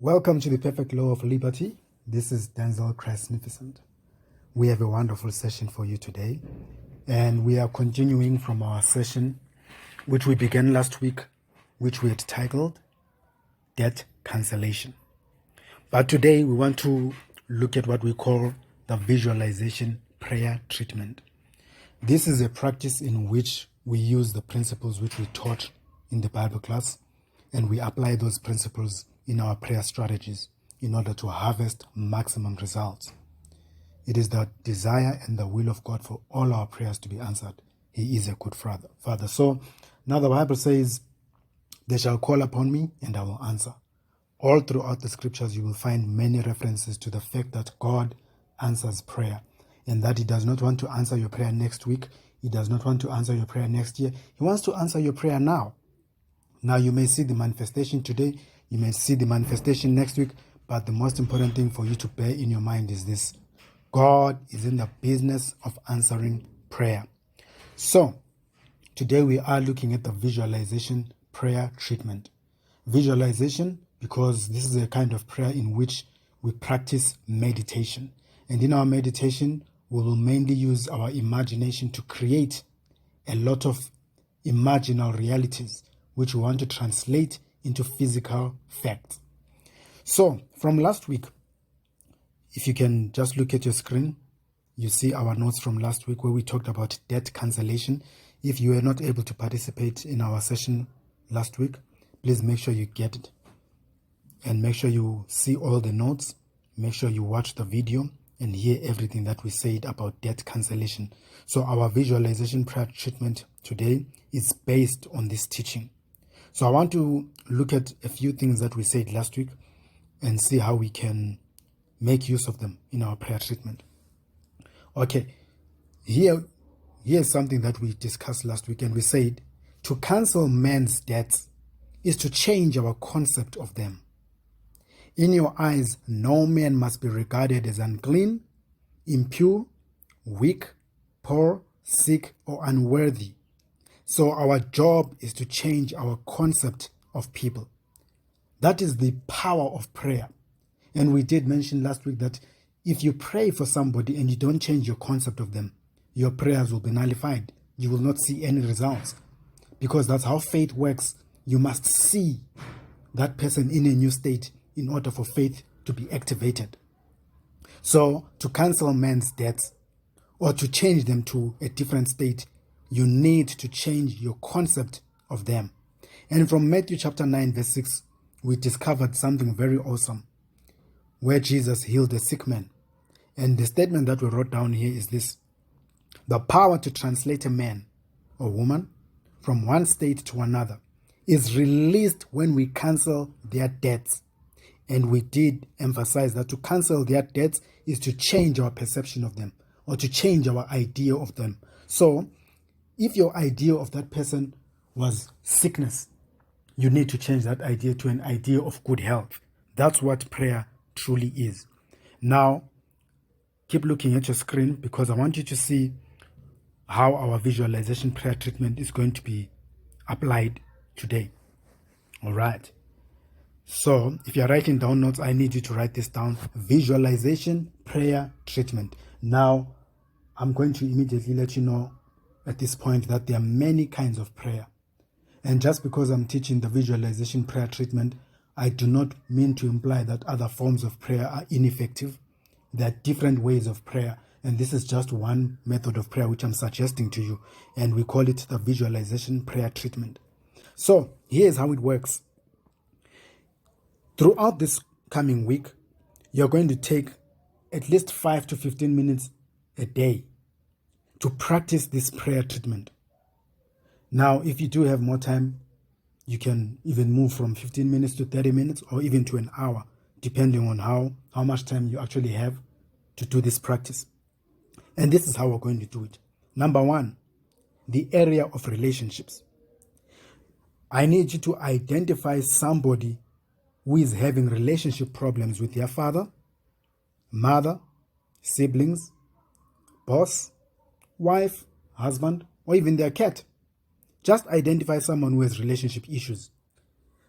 Welcome to the Perfect Law of Liberty. This is Denzel Christ-Magnificent. We have a wonderful session for you today, and we are continuing from our session, which we began last week, which we had titled Debt Cancellation. But today we want to look at what we call the visualization prayer treatment. This is a practice in which we use the principles which we taught in the Bible class, and we apply those principles in our prayer strategies in order to harvest maximum results. It is the desire and the will of God for all our prayers to be answered. He is a good Father. So now the Bible says, they shall call upon me and I will answer. All throughout the scriptures you will find many references to the fact that God answers prayer, and that He does not want to answer your prayer next week. He does not want to answer your prayer next year. He wants to answer your prayer now. Now you may see the manifestation today, you may see the manifestation next week, but the most important thing for you to bear in your mind is this: God is in the business of answering prayer. So today we are looking at the visualization prayer treatment. Visualization, because this is a kind of prayer in which we practice meditation. And in our meditation, we will mainly use our imagination to create a lot of imaginal realities which we want to translate into physical facts. So from last week, if you can just look at your screen, you see our notes from last week where we talked about debt cancellation. If you were not able to participate in our session last week, please make sure you get it and make sure you see all the notes. Make sure you watch the video and hear everything that we said about debt cancellation. So our visualization prayer treatment today is based on this teaching. So I want to look at a few things that we said last week and see how we can make use of them in our prayer treatment. Okay, here's something that we discussed last week, and we said to cancel man's debts is to change our concept of them. In your eyes, no man must be regarded as unclean, impure, weak, poor, sick, or unworthy. So our job is to change our concept of people. That is the power of prayer. And we did mention last week that if you pray for somebody and you don't change your concept of them, your prayers will be nullified. You will not see any results, because that's how faith works. You must see that person in a new state in order for faith to be activated. So to cancel man's debts or to change them to a different state, you need to change your concept of them. And from Matthew chapter 9 verse 6, we discovered something very awesome, where Jesus healed a sick man. And the statement that we wrote down here is this: the power to translate a man or woman from one state to another is released when we cancel their debts. And we did emphasize that to cancel their debts is to change our perception of them, or to change our idea of them. So if your idea of that person was sickness, you need to change that idea to an idea of good health. That's what prayer truly is. Now, keep looking at your screen, because I want you to see how our visualization prayer treatment is going to be applied today. All right. So if you're writing down notes, I need you to write this down: visualization prayer treatment. Now, I'm going to immediately let you know at this point that there are many kinds of prayer. And just because I'm teaching the visualization prayer treatment, I do not mean to imply that other forms of prayer are ineffective. There are different ways of prayer, and this is just one method of prayer which I'm suggesting to you, and we call it the visualization prayer treatment. So here's how it works. Throughout this coming week, you're going to take at least 5 to 15 minutes a day to practice this prayer treatment. Now, if you do have more time, you can even move from 15 minutes to 30 minutes or even to an hour, depending on how much time you actually have to do this practice. And this is how we're going to do it. Number one, the area of relationships. I need you to identify somebody who is having relationship problems with their father, mother, siblings, boss, wife, husband, or even their cat. Just identify someone who has relationship issues.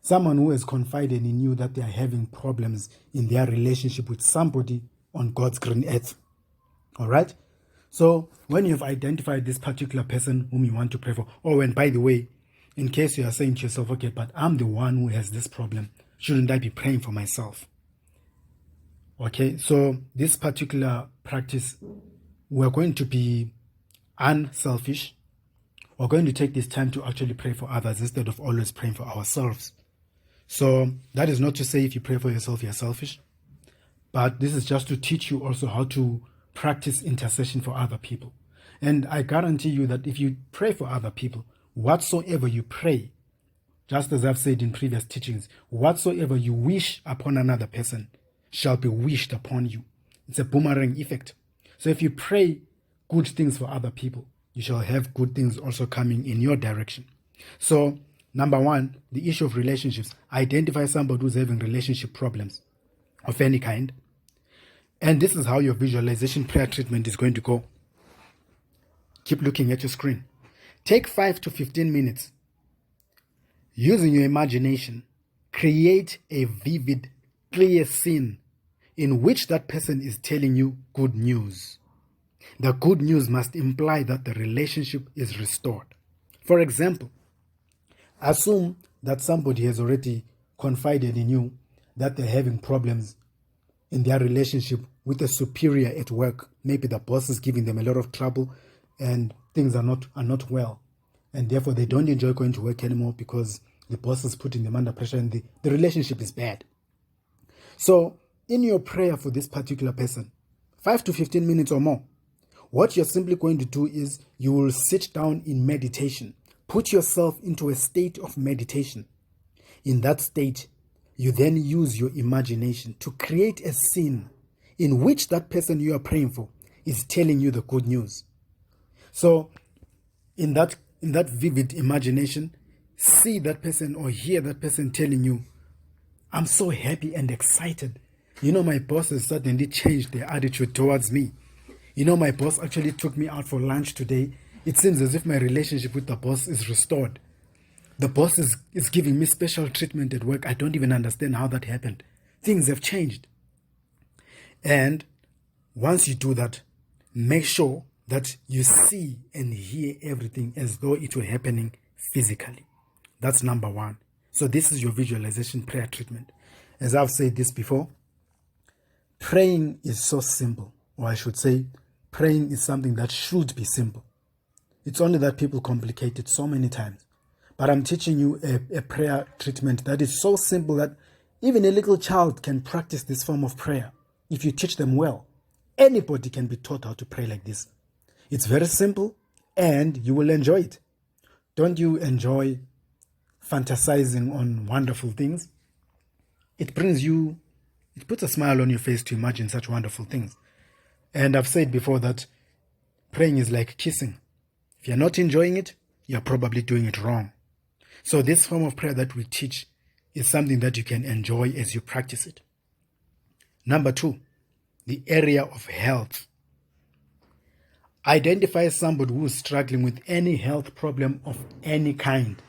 Someone who has confided in you that they are having problems in their relationship with somebody on God's green earth. All right? So when you've identified this particular person whom you want to pray for, and by the way, in case you are saying to yourself, okay, but I'm the one who has this problem, shouldn't I be praying for myself? Okay, so this particular practice, we're going to be unselfish. We're going to take this time to actually pray for others instead of always praying for ourselves. So that is not to say if you pray for yourself, you're selfish. But this is just to teach you also how to practice intercession for other people. And I guarantee you that if you pray for other people, whatsoever you pray, just as I've said in previous teachings, whatsoever you wish upon another person shall be wished upon you. It's a boomerang effect. So if you pray good things for other people, you shall have good things also coming in your direction. So, number one, the issue of relationships. Identify somebody who's having relationship problems of any kind. And this is how your visualization prayer treatment is going to go. Keep looking at your screen. Take 5 to 15 minutes. Using your imagination, create a vivid, clear scene in which that person is telling you good news. The good news must imply that the relationship is restored. For example, assume that somebody has already confided in you that they're having problems in their relationship with a superior at work. Maybe the boss is giving them a lot of trouble and things are not well. And therefore they don't enjoy going to work anymore because the boss is putting them under pressure and the relationship is bad. So in your prayer for this particular person, 5 to 15 minutes or more, what you're simply going to do is you will sit down in meditation. Put yourself into a state of meditation. In that state, you then use your imagination to create a scene in which that person you are praying for is telling you the good news. So in that vivid imagination, see that person or hear that person telling you, I'm so happy and excited. My boss has suddenly changed their attitude towards me. My boss actually took me out for lunch today. It seems as if my relationship with the boss is restored. The boss is giving me special treatment at work. I don't even understand how that happened. Things have changed. And once you do that, make sure that you see and hear everything as though it were happening physically. That's number one. So this is your visualization prayer treatment. As I've said this before, praying is so simple, or I should say, praying is something that should be simple. It's only that people complicate it so many times. But I'm teaching you a prayer treatment that is so simple that even a little child can practice this form of prayer if you teach them well. Anybody can be taught how to pray like this. It's very simple and you will enjoy it. Don't you enjoy fantasizing on wonderful things? It puts a smile on your face to imagine such wonderful things. And I've said before that praying is like kissing. If you're not enjoying it, you're probably doing it wrong. So this form of prayer that we teach is something that you can enjoy as you practice it. Number 2, the area of health. Identify somebody who is struggling with any health problem of any kind.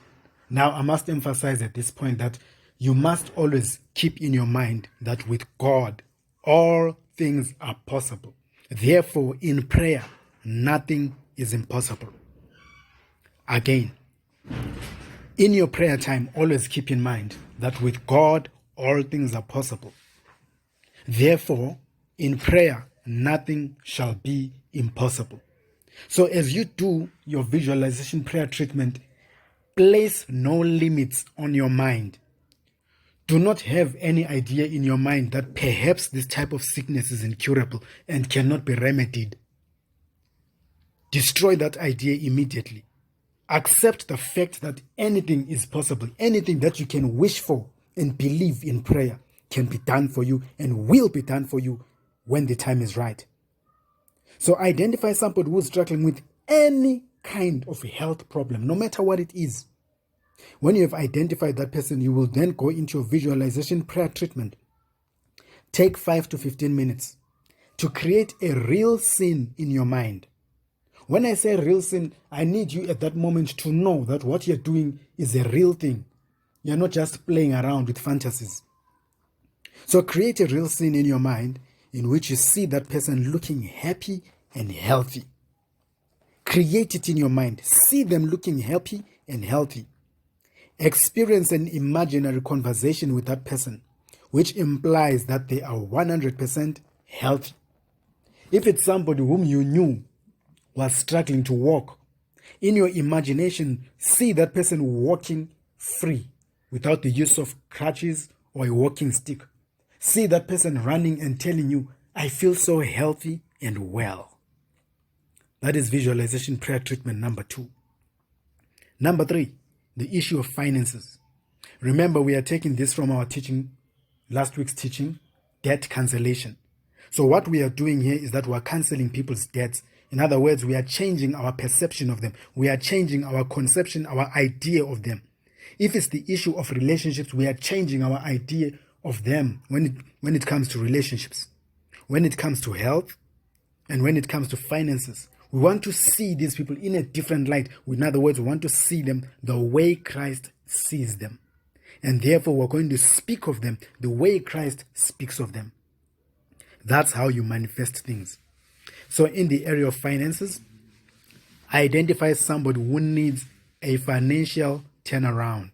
Now, I must emphasize at this point that you must always keep in your mind that with God, all things are possible. Therefore, in prayer, nothing is impossible. Again, in your prayer time, always keep in mind that with God, all things are possible. Therefore, in prayer, nothing shall be impossible. So as you do your visualization prayer treatment, place no limits on your mind. Do not have any idea in your mind that perhaps this type of sickness is incurable and cannot be remedied. Destroy that idea immediately. Accept the fact that anything is possible. Anything that you can wish for and believe in prayer can be done for you and will be done for you when the time is right. So identify somebody who's struggling with any kind of health problem, no matter what it is. When you have identified that person, you will then go into your visualization prayer treatment. Take 5 to 15 minutes to create a real scene in your mind. When I say real scene, I need you at that moment to know that what you're doing is a real thing. You're not just playing around with fantasies. So create a real scene in your mind in which you see that person looking happy and healthy. Create it in your mind. See them looking happy and healthy. Experience an imaginary conversation with that person, which implies that they are 100% healthy. If it's somebody whom you knew was struggling to walk, in your imagination, see that person walking free without the use of crutches or a walking stick. See that person running and telling you, I feel so healthy and well. That is visualization prayer treatment number 2. Number 3, the issue of finances. Remember, we are taking this from our teaching, last week's teaching, debt cancellation. So what we are doing here is that we are canceling people's debts. In other words, we are changing our perception of them. We are changing our conception, our idea of them. If it's the issue of relationships, we are changing our idea of them when it comes to relationships, when it comes to health, and when it comes to finances. We want to see these people in a different light. In other words, we want to see them the way Christ sees them. And therefore, we're going to speak of them the way Christ speaks of them. That's how you manifest things. So in the area of finances, identify somebody who needs a financial turnaround.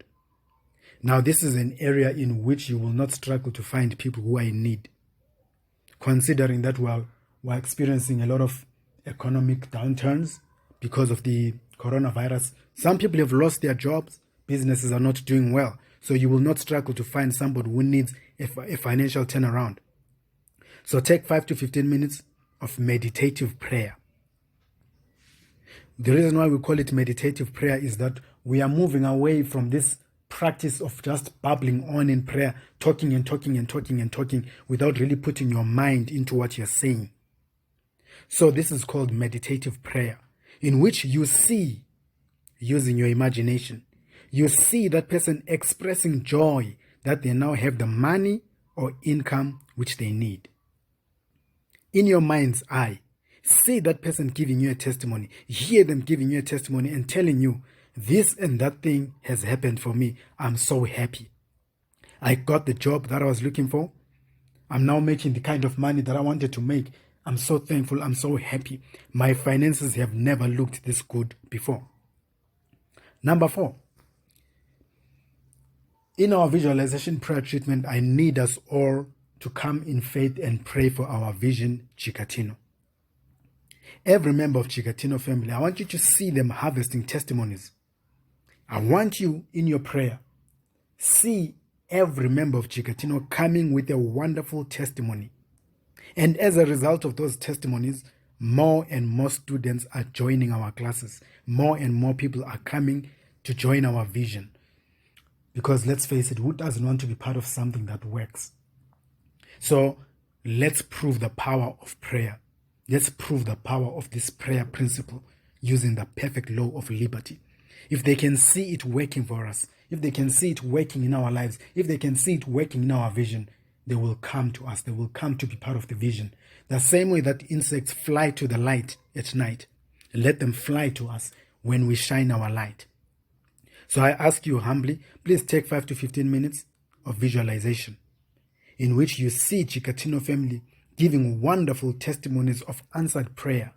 Now, this is an area in which you will not struggle to find people who are in need, considering that we're experiencing a lot of economic downturns because of the coronavirus. Some people have lost their jobs. Businesses are not doing well. So you will not struggle to find somebody who needs a financial turnaround. So take 5 to 15 minutes of meditative prayer. The reason why we call it meditative prayer is that we are moving away from this practice of just babbling on in prayer, talking and talking and talking and talking without really putting your mind into what you're saying. So this is called meditative prayer, in which you see, using your imagination, you see that person expressing joy that they now have the money or income which they need. In your mind's eye, see that person giving you a testimony, hear them giving you a testimony and telling you, this and that thing has happened for me. I'm so happy. I got the job that I was looking for. I'm now making the kind of money that I wanted to make. I'm so thankful. I'm so happy. My finances have never looked this good before. Number 4. In our visualization prayer treatment, I need us all to come in faith and pray for our vision, Chikatino. Every member of Chikatino family, I want you to see them harvesting testimonies. I want you in your prayer, see every member of Chikatino coming with a wonderful testimony. And as a result of those testimonies, more and more students are joining our classes. More and more people are coming to join our vision. Because let's face it, who doesn't want to be part of something that works? So let's prove the power of prayer. Let's prove the power of this prayer principle using the perfect law of liberty. If they can see it working for us, if they can see it working in our lives, if they can see it working in our vision, they will come to us. They will come to be part of the vision. The same way that insects fly to the light at night, let them fly to us when we shine our light. So I ask you humbly, please take 5 to 15 minutes of visualization in which you see Chikatino family giving wonderful testimonies of answered prayer.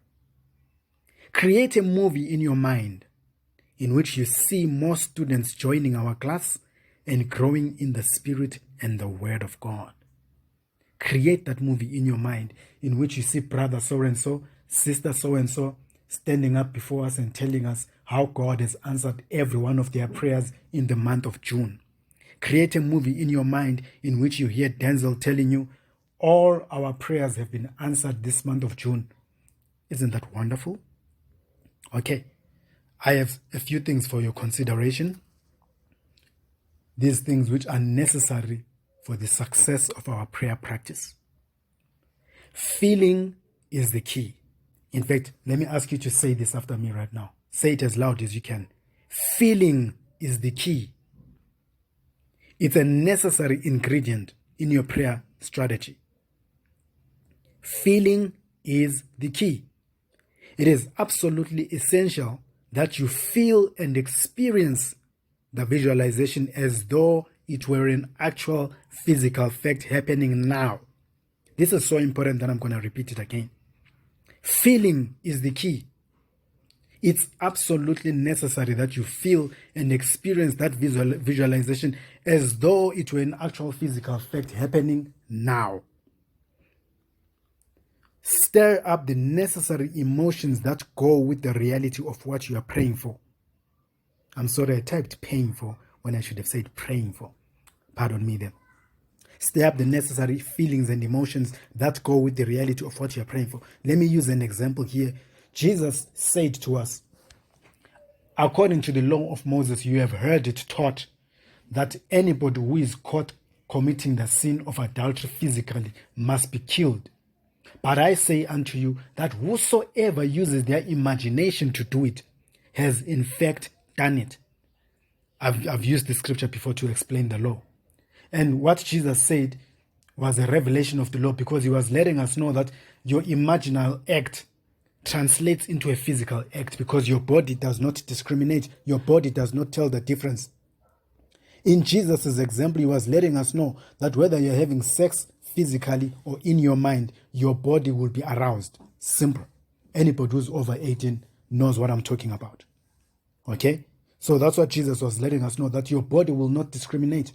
Create a movie in your mind in which you see more students joining our class and growing in the Spirit and the Word of God. Create that movie in your mind in which you see brother so-and-so, sister so-and-so standing up before us and telling us how God has answered every one of their prayers in the month of June. Create a movie in your mind in which you hear Denzel telling you, all our prayers have been answered this month of June. Isn't that wonderful? Okay, I have a few things for your consideration. These things which are necessary for the success of our prayer practice. Feeling is the key. In fact, let me ask you to say this after me right now. Say it as loud as you can. Feeling is the key. It's a necessary ingredient in your prayer strategy. Feeling is the key. It is absolutely essential that you feel and experience the visualization as though it were an actual physical fact happening now. This is so important that I'm going to repeat it again. Feeling is the key. It's absolutely necessary that you feel and experience that visualization as though it were an actual physical fact happening now. Stir up the necessary emotions that go with the reality of what you are praying for. I'm sorry, I typed paying for when I should have said praying for. Pardon me there. Stir up the necessary feelings and emotions that go with the reality of what you are praying for. Let me use an example here. Jesus said to us, according to the law of Moses, you have heard it taught that anybody who is caught committing the sin of adultery physically must be killed. But I say unto you that whosoever uses their imagination to do it has in fact done it. I've used the scripture before to explain the law. And what Jesus said was a revelation of the law, because he was letting us know that your imaginal act translates into a physical act, because your body does not discriminate. Your body does not tell the difference. In Jesus' example, he was letting us know that whether you're having sex physically or in your mind, your body will be aroused. Simple. Anybody who's over 18 knows what I'm talking about. Okay? So that's what Jesus was letting us know, that your body will not discriminate.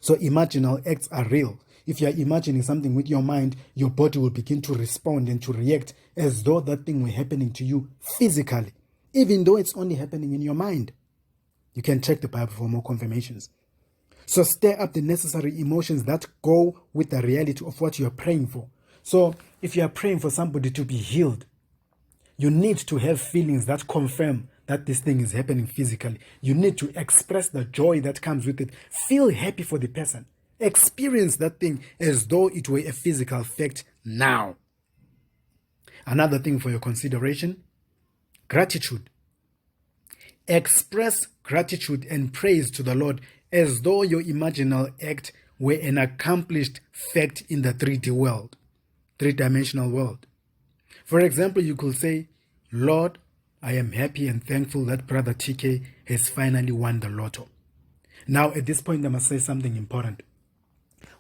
So imaginal acts are real. If you're imagining something with your mind, your body will begin to respond and to react as though that thing were happening to you physically, even though it's only happening in your mind. You can check the Bible for more confirmations. So stir up the necessary emotions that go with the reality of what you're praying for. So if you are praying for somebody to be healed, you need to have feelings that confirm that this thing is happening physically. You need to express the joy that comes with it. Feel happy for the person. Experience that thing as though it were a physical fact now. Another thing for your consideration, gratitude. Express gratitude and praise to the Lord as though your imaginal act were an accomplished fact in the 3D world, three-dimensional world. For example, you could say, Lord, I am happy and thankful that Brother TK has finally won the lotto. Now, at this point, I must say something important.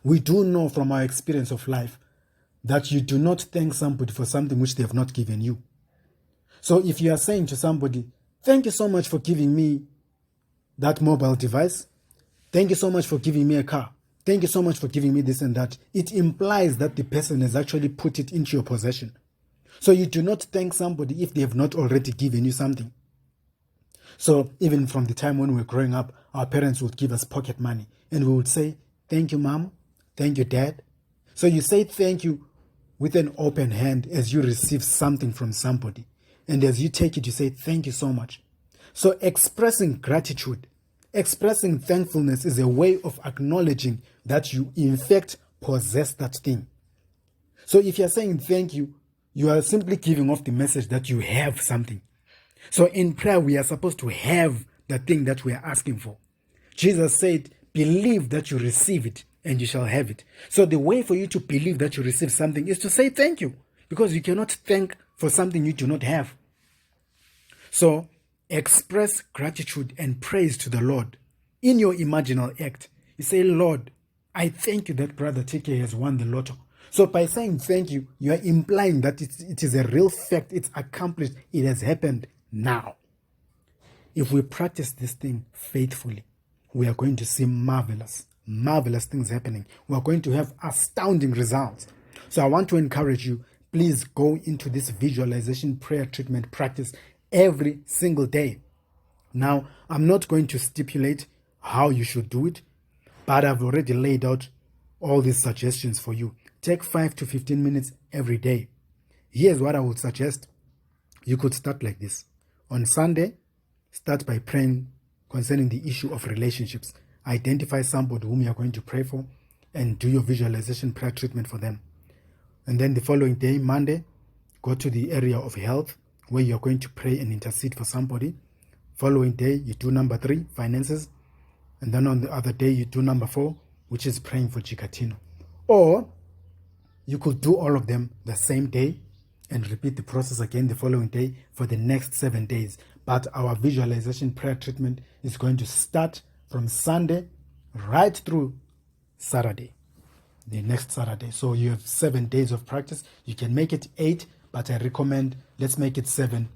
We do know from our experience of life that you do not thank somebody for something which they have not given you. So if you are saying to somebody, thank you so much for giving me that mobile device, thank you so much for giving me a car, thank you so much for giving me this and that, it implies that the person has actually put it into your possession. So you do not thank somebody if they have not already given you something. So even from the time when we were growing up, our parents would give us pocket money and we would say, thank you, mom. Thank you, dad. So you say thank you with an open hand as you receive something from somebody. And as you take it, you say, thank you so much. So expressing gratitude, expressing thankfulness is a way of acknowledging that you in fact possess that thing. So if you're saying thank you, you are simply giving off the message that you have something. So in prayer, we are supposed to have the thing that we are asking for. Jesus said, believe that you receive it and you shall have it. So the way for you to believe that you receive something is to say thank you, because you cannot thank for something you do not have. So express gratitude and praise to the Lord in your imaginal act. You say, Lord, I thank you that Brother TK has won the lotto. So by saying thank you, you are implying that it is a real fact, it's accomplished, it has happened now. If we practice this thing faithfully, we are going to see marvelous things happening. We are going to have astounding results. So I want to encourage you, please go into this visualization prayer treatment practice every single day. Now, I'm not going to stipulate how you should do it, but I've already laid out all these suggestions for you. Take 5 to 15 minutes every day. Here's what I would suggest. You could start like this. On Sunday, start by praying concerning the issue of relationships. Identify somebody whom you are going to pray for and do your visualization prayer treatment for them. And then the following day, Monday, go to the area of health where you are going to pray and intercede for somebody. Following day, you do number 3, finances. And then on the other day, you do number 4, which is praying for Chikatino. Or you could do all of them the same day and repeat the process again the following day for the next 7 days. But our visualization prayer treatment is going to start from Sunday right through Saturday, the next Saturday. So you have 7 days of practice. You can make it 8, but I recommend let's make it 7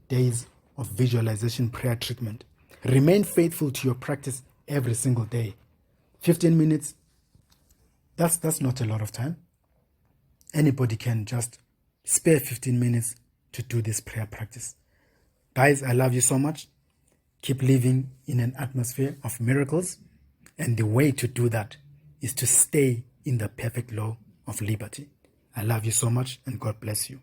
days of visualization prayer treatment. Remain faithful to your practice every single day. 15 minutes, that's not a lot of time. Anybody can just spare 15 minutes to do this prayer practice. Guys, I love you so much. Keep living in an atmosphere of miracles. And the way to do that is to stay in the perfect law of liberty. I love you so much, and God bless you.